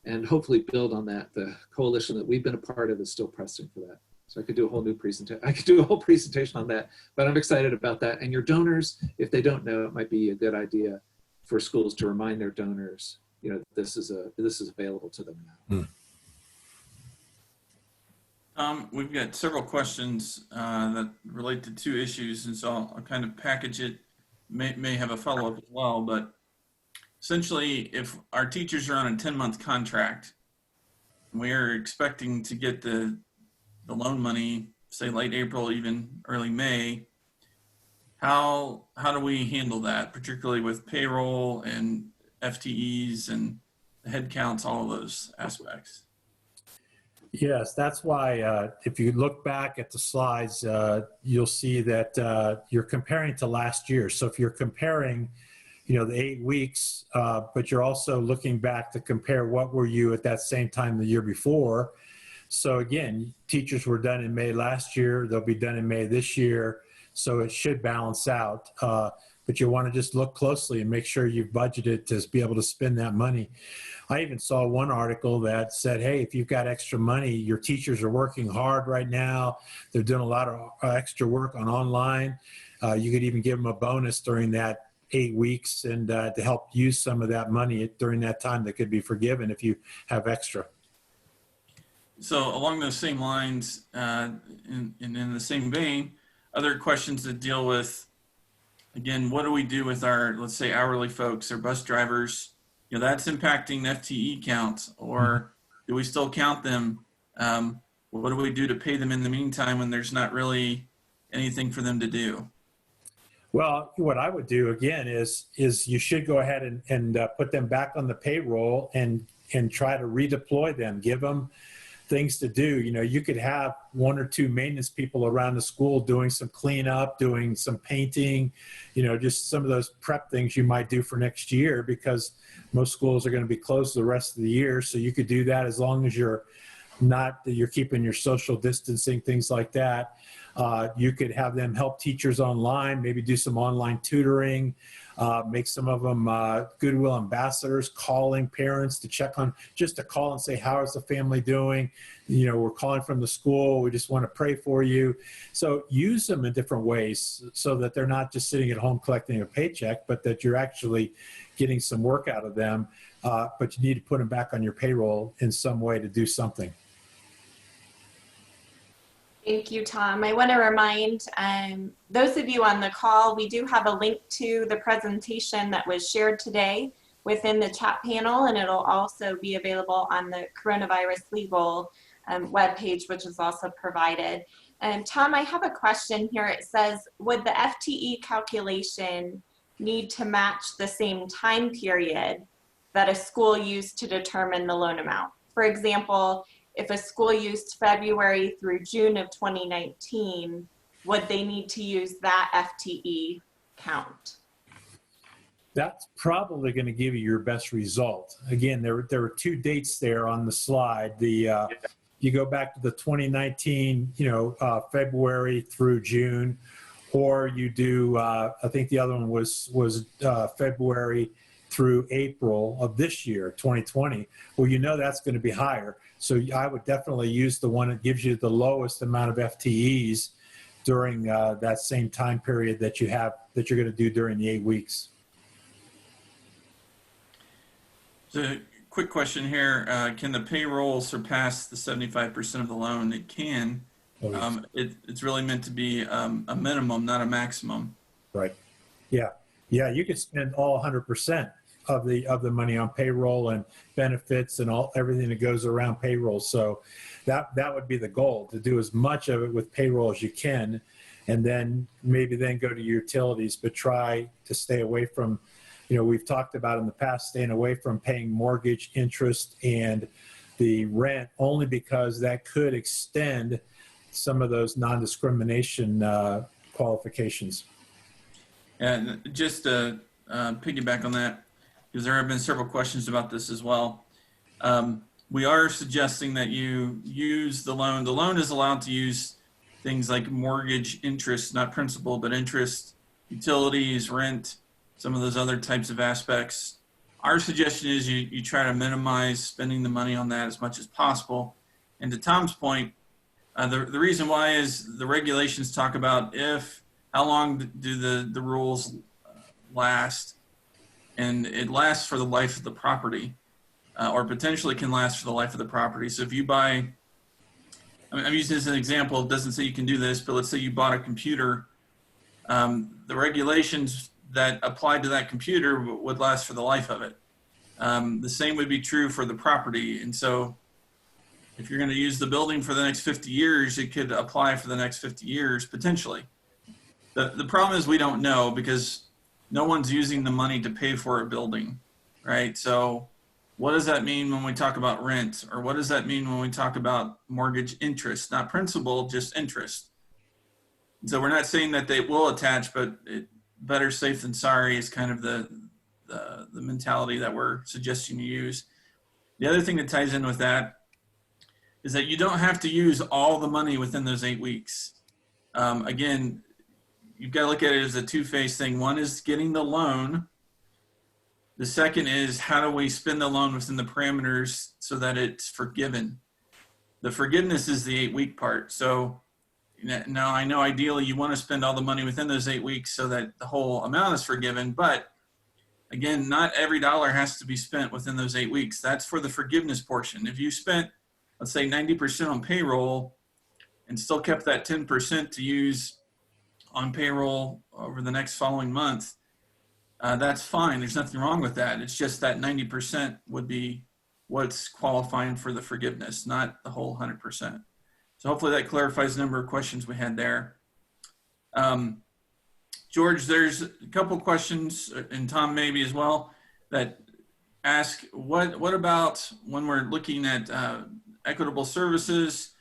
and hopefully build on that. The coalition that we've been a part of is still pressing for that. So I could do a whole new presentation. I could do a whole presentation on that, but I'm excited about that. And your donors, if they don't know, it might be a good idea for schools to remind their donors, this is available to them now. We've got several questions that relate to two issues, and so I'll kind of package it. May have a follow-up as well, but essentially, if our teachers are on a 10-month contract, we're expecting to get the loan money, say late April, even early May. How do we handle that, particularly with payroll and FTEs and the head counts, all of those aspects? Yes, that's why if you look back at the slides, you'll see that you're comparing to last year. So if you're comparing, the 8 weeks, but you're also looking back to compare what were you at that same time the year before. So again, teachers were done in May last year. They'll be done in May this year. So it should balance out. But you want to just look closely and make sure you've budgeted to be able to spend that money. I even saw one article that said, hey, if you've got extra money, your teachers are working hard right now. They're doing a lot of extra work on online. You could even give them a bonus during that 8 weeks and to help use some of that money during that time that could be forgiven if you have extra. So along those same lines, and in the same vein, other questions that deal with, again, what do we do with our, let's say, hourly folks or bus drivers? That's impacting FTE count, or do we still count them? What do we do to pay them in the meantime when there's not really anything for them to do? Well, what I would do again is you should go ahead and put them back on the payroll and try to redeploy them, give them things to do. You could have 1 or 2 maintenance people around the school doing some cleanup, doing some painting, just some of those prep things you might do for next year, because most schools are going to be closed the rest of the year. So you could do that as long as you're keeping your social distancing, things like that. You could have them help teachers online, maybe do some online tutoring, make some of them Goodwill ambassadors, calling parents to check on, just to call and say, how is the family doing? We're calling from the school. We just want to pray for you. So use them in different ways so that they're not just sitting at home collecting a paycheck, but that you're actually getting some work out of them. But you need to put them back on your payroll in some way to do something. Thank you, Tom. I want to remind those of you on the call, we do have a link to the presentation that was shared today within the chat panel, and it'll also be available on the Coronavirus Legal webpage, which is also provided. Tom, I have a question here. It says, would the FTE calculation need to match the same time period that a school used to determine the loan amount? For example, if a school used February through June of 2019, would they need to use that FTE count? that's probably going to give you your best result. Again, there were two dates there on the slide. You go back to the 2019, February through June, or you do, I think the other one was February through April of this year, 2020. Well, that's going to be higher. So I would definitely use the one that gives you the lowest amount of FTEs during that same time period that you're going to do during the 8 weeks. So, quick question here. Can the payroll surpass the 75% of the loan? It can. Oh, yes. It's really meant to be a minimum, not a maximum. Right. Yeah. Yeah. You could spend all 100% of the money on payroll and benefits and everything that goes around payroll. So that would be the goal, to do as much of it with payroll as you can, and then maybe go to utilities, but try to stay away from, we've talked about in the past, staying away from paying mortgage interest and the rent, only because that could extend some of those non-discrimination qualifications. And just to piggyback on that, because there have been several questions about this as well. We are suggesting that you use the loan. The loan is allowed to use things like mortgage interest, not principal, but interest, utilities, rent, some of those other types of aspects. Our suggestion is you try to minimize spending the money on that as much as possible. And to Tom's point, the reason why is the regulations talk about how long do the rules last, and it lasts for the life of the property, or potentially can last for the life of the property. So if you buy, I'm using this as an example, it doesn't say you can do this, but let's say you bought a computer, the regulations that applied to that computer would last for the life of it. The same would be true for the property. And so if you're going to use the building for the next 50 years, it could apply for the next 50 years, potentially. The problem is we don't know, because no one's using the money to pay for a building, right? So what does that mean when we talk about rent? Or what does that mean when we talk about mortgage interest? Not principal, just interest. So we're not saying that they will attach, but better safe than sorry is kind of the mentality that we're suggesting you use. The other thing that ties in with that is that you don't have to use all the money within those 8 weeks. Again, you've got to look at it as a two-phase thing. One is getting the loan. The second is, how do we spend the loan within the parameters so that it's forgiven? The forgiveness is the 8-week part. So now I know ideally you want to spend all the money within those 8 weeks so that the whole amount is forgiven. But again, not every dollar has to be spent within those 8 weeks. That's for the forgiveness portion. If you spent, let's say, 90% on payroll and still kept that 10% to use on payroll over the next following month, that's fine. There's nothing wrong with that. It's just that 90% would be what's qualifying for the forgiveness, not the whole 100%. So hopefully that clarifies the number of questions we had there. George, there's a couple questions, and Tom maybe as well, that ask what about when we're looking at equitable services,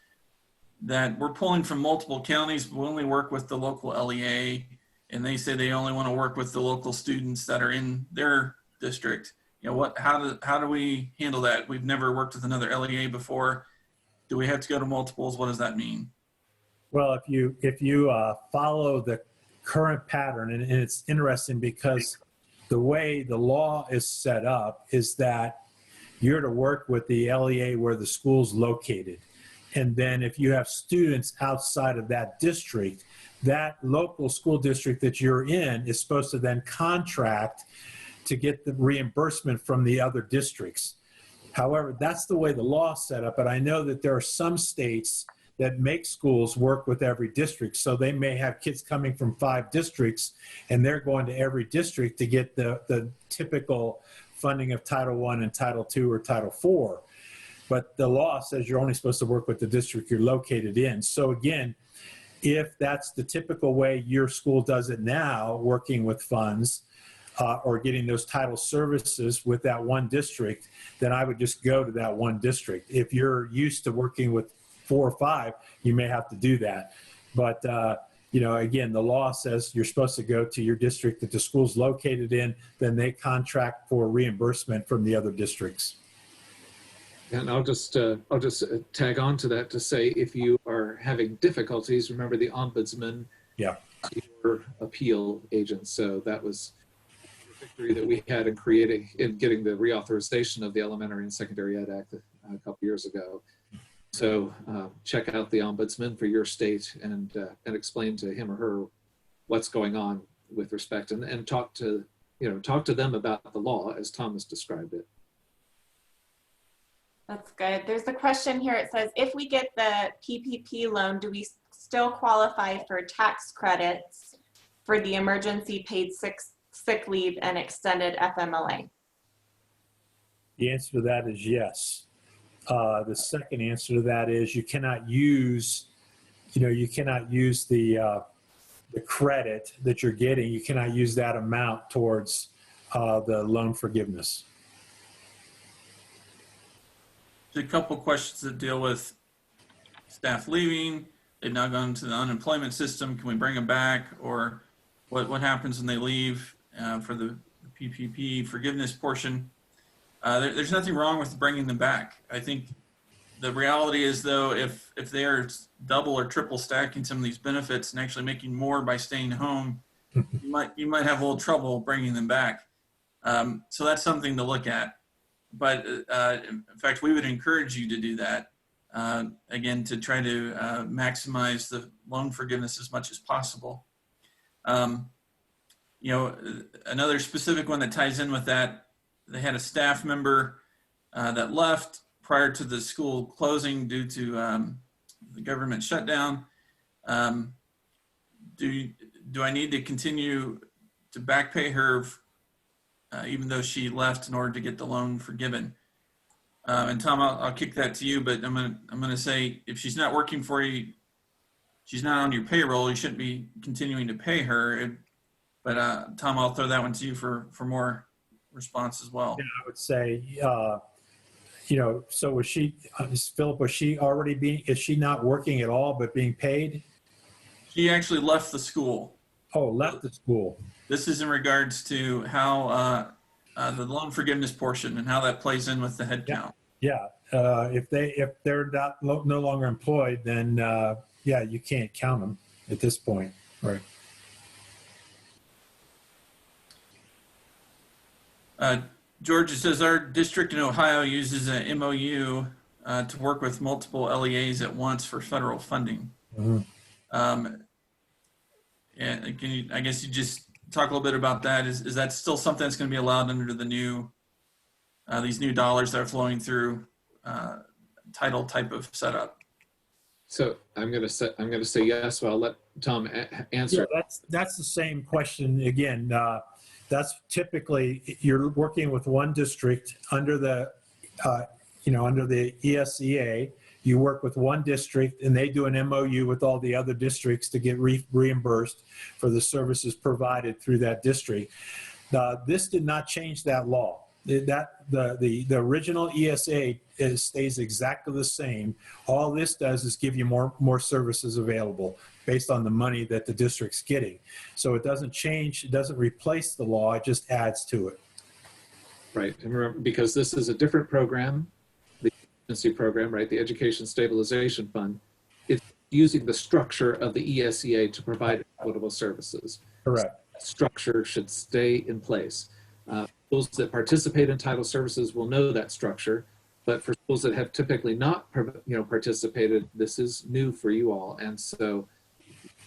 that we're pulling from multiple counties, but we only work with the local LEA, and they say they only want to work with the local students that are in their district. How do we handle that? We've never worked with another LEA before. Do we have to go to multiples? What does that mean? Well, if you follow the current pattern, and it's interesting because the way the law is set up is that you're to work with the LEA where the school's located. And then if you have students outside of that district, that local school district that you're in is supposed to then contract to get the reimbursement from the other districts. However, that's the way the law is set up. But I know that there are some states that make schools work with every district. So they may have kids coming from 5 districts, and they're going to every district to get the typical funding of Title I and Title II or Title IV. But the law says you're only supposed to work with the district you're located in. So again, if that's the typical way your school does it now, working with funds or getting those title services with that one district, then I would just go to that one district. If you're used to working with 4 or 5, you may have to do that. But again, the law says you're supposed to go to your district that the school's located in, then they contract for reimbursement from the other districts. And I'll just tag on to that to say, if you are having difficulties, remember the ombudsman, Yeah, your appeal agent. So that was a victory that we had in getting the reauthorization of the Elementary and Secondary Ed Act a couple years ago. So check out the ombudsman for your state and explain to him or her what's going on with respect, and talk to them about the law as Thomas described it. That's good. There's a question here. It says, if we get the PPP loan, do we still qualify for tax credits for the emergency paid sick leave and extended FMLA? the answer to that is yes. The second answer to that is you cannot use the credit that you're getting. You cannot use that amount towards the loan forgiveness. There's a couple questions that deal with staff leaving. They've now gone to the unemployment system. Can we bring them back? Or what happens when they leave for the PPP forgiveness portion? There's nothing wrong with bringing them back. I think the reality is, though, if they are double or triple stacking some of these benefits and actually making more by staying home, you might have a little trouble bringing them back. So that's something to look at. But in fact, we would encourage you to do that, again, to try to maximize the loan forgiveness as much as possible. Another specific one that ties in with that, they had a staff member that left prior to the school closing due to the government shutdown. Do I need to continue to back pay her even though she left in order to get the loan forgiven? And Tom, I'll kick that to you, but I'm gonna say, if she's not working for you, she's not on your payroll, you shouldn't be continuing to pay her. But Tom, I'll throw that one to you for more response as well. Yeah, I would say, so was she, Philip, is she not working at all but being paid? She actually left the school. Oh, left the school. This is in regards to how the loan forgiveness portion and how that plays in with the head count. Yeah, if they're no longer employed, then yeah, you can't count them at this point, right? George, it says our district in Ohio uses an MOU to work with multiple LEAs at once for federal funding. Mm-hmm. And I guess you just talk a little bit about that. Is that still something that's going to be allowed under the new, these new dollars that are flowing through title type of setup? So I'm going to say yes. Well, I'll let Tom answer. Yeah, that's the same question again. That's typically you're working with one district under the under the ESEA. You work with one district and they do an MOU with all the other districts to get reimbursed for the services provided through that district. This did not change that law. The original ESA stays exactly the same. All this does is give you more services available based on the money that the district's getting. So it doesn't change, it doesn't replace the law, it just adds to it. Right, and remember, because this is a different program, the agency program, right, the Education Stabilization Fund, it's using the structure of the ESEA to provide equitable services. Correct. So structure should stay in place. Schools that participate in title services will know that structure, but for schools that have typically not participated, this is new for you all, and so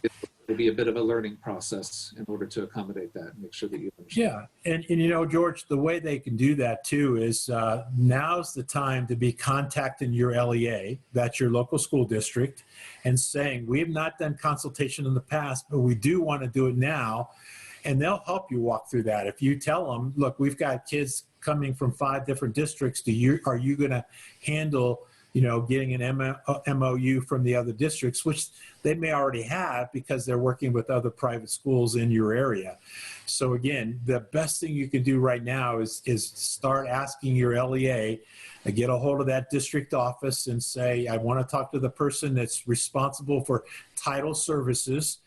it will be a bit of a learning process in order to accommodate that and make sure that you understand. Yeah, and George, the way they can do that too is now's the time to be contacting your LEA, that's your local school district, and saying, we have not done consultation in the past, but we do want to do it now. And they'll help you walk through that. If you tell them, look, we've got kids coming from 5 different districts, are you going to handle, getting an MOU from the other districts, which they may already have because they're working with other private schools in your area. So again, the best thing you can do right now is start asking your LEA, get a hold of that district office and say, I want to talk to the person that's responsible for title services.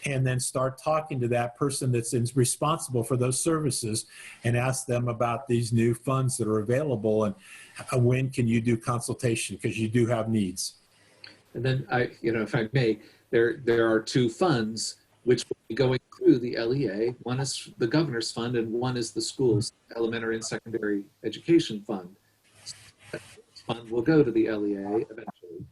and then start talking to that person that's responsible for those services and ask them about these new funds that are available and when can you do consultation, because you do have needs. And then if I may, there are two funds which will be going through the LEA. One is the governor's fund and one is the school's elementary and secondary education fund. That fund will go to the LEA eventually.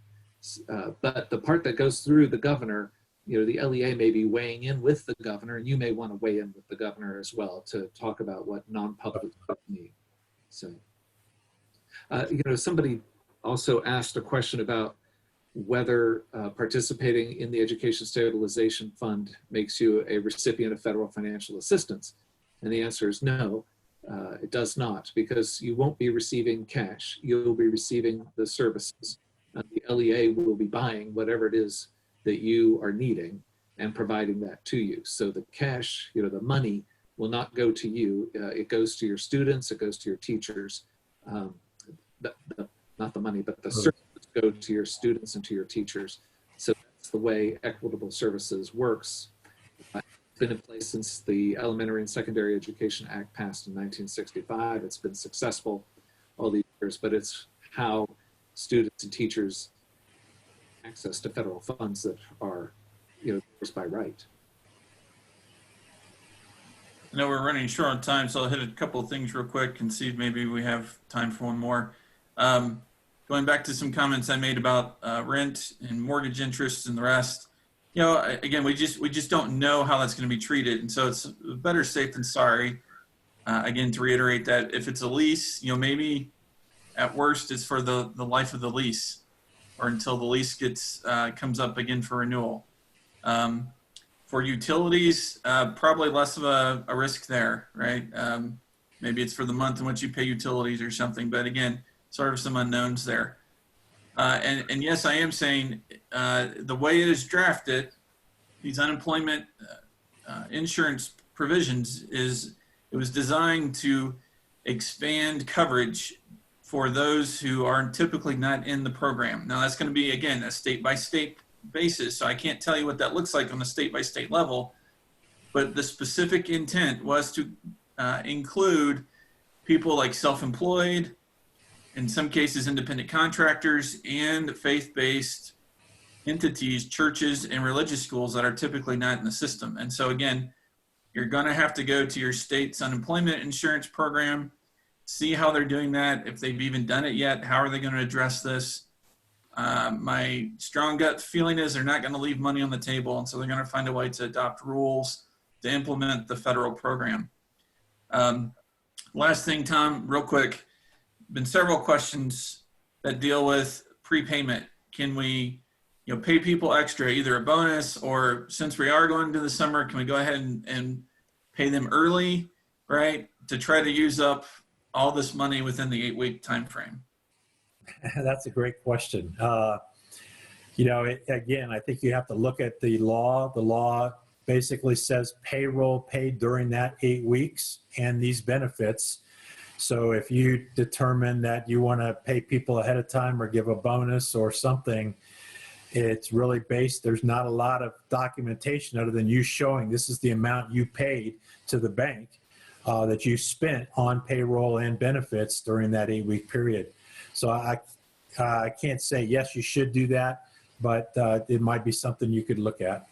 But the part that goes through the governor, the LEA may be weighing in with the governor, and you may want to weigh in with the governor as well to talk about what non-public need. So, somebody also asked a question about whether participating in the Education Stabilization Fund makes you a recipient of federal financial assistance. And the answer is no, it does not, because you won't be receiving cash. You'll be receiving the services. The LEA will be buying whatever it is that you are needing and providing that to you. So the cash, the money will not go to you. It goes to your students, it goes to your teachers. Not the money, but the services go to your students and to your teachers. So that's the way Equitable Services works. It's been in place since the Elementary and Secondary Education Act passed in 1965. It's been successful all these years, but it's how students and teachers access to federal funds that are, yours by right. I know we're running short on time, so I'll hit a couple of things real quick and see if maybe we have time for one more. Going back to some comments I made about rent and mortgage interest and the rest, again, we just don't know how that's going to be treated, and so it's better safe than sorry. Again, to reiterate that if it's a lease, maybe at worst it's for the life of the lease, or until the lease comes up again for renewal. For utilities, probably less of a risk there, right? Maybe it's for the month in which you pay utilities or something, but again, sort of some unknowns there. And yes, I am saying the way it is drafted, these unemployment insurance provisions, it was designed to expand coverage for those who are typically not in the program. Now that's going to be, again, a state-by-state basis, so I can't tell you what that looks like on a state-by-state level, but the specific intent was to include people like self-employed, in some cases independent contractors, and faith-based entities, churches and religious schools that are typically not in the system. And so again, you're going to have to go to your state's unemployment insurance program, see how they're doing that, if they've even done it yet, how are they going to address this. My strong gut feeling is they're not going to leave money on the table, and so they're going to find a way to adopt rules to implement the federal program. Last thing, Tom, real quick, been several questions that deal with prepayment. Can we pay people extra, either a bonus, or since we are going into the summer, can we go ahead and pay them early, right, to try to use up all this money within the 8-week time frame? That's a great question. Again, I think you have to look at the law. The law basically says payroll paid during that 8 weeks and these benefits. So if you determine that you want to pay people ahead of time or give a bonus or something, it's really based, there's not a lot of documentation other than you showing this is the amount you paid to the bank that you spent on payroll and benefits during that 8-week period. So I can't say, yes, you should do that, but it might be something you could look at.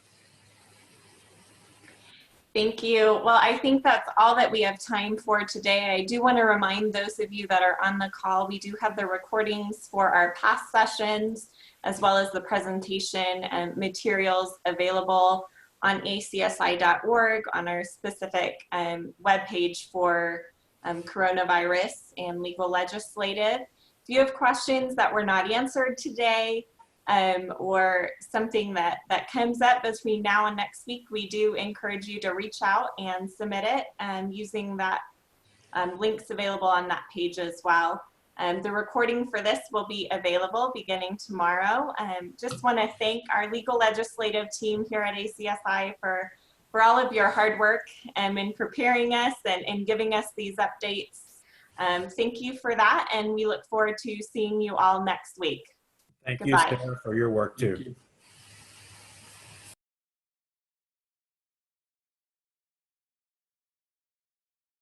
Thank you. Well, I think that's all that we have time for today. I do want to remind those of you that are on the call, we do have the recordings for our past sessions, as well as the presentation and materials available on acsi.org on our specific webpage for coronavirus and legal legislative. If you have questions that were not answered today, or something that comes up between now and next week, we do encourage you to reach out and submit it using that links available on that page as well. The recording for this will be available beginning tomorrow. Just want to thank our legal legislative team here at ACSI for all of your hard work in preparing us and giving us these updates. Thank you for that, and we look forward to seeing you all next week. Thank Goodbye. you, Sarah, for your work too. Thank you.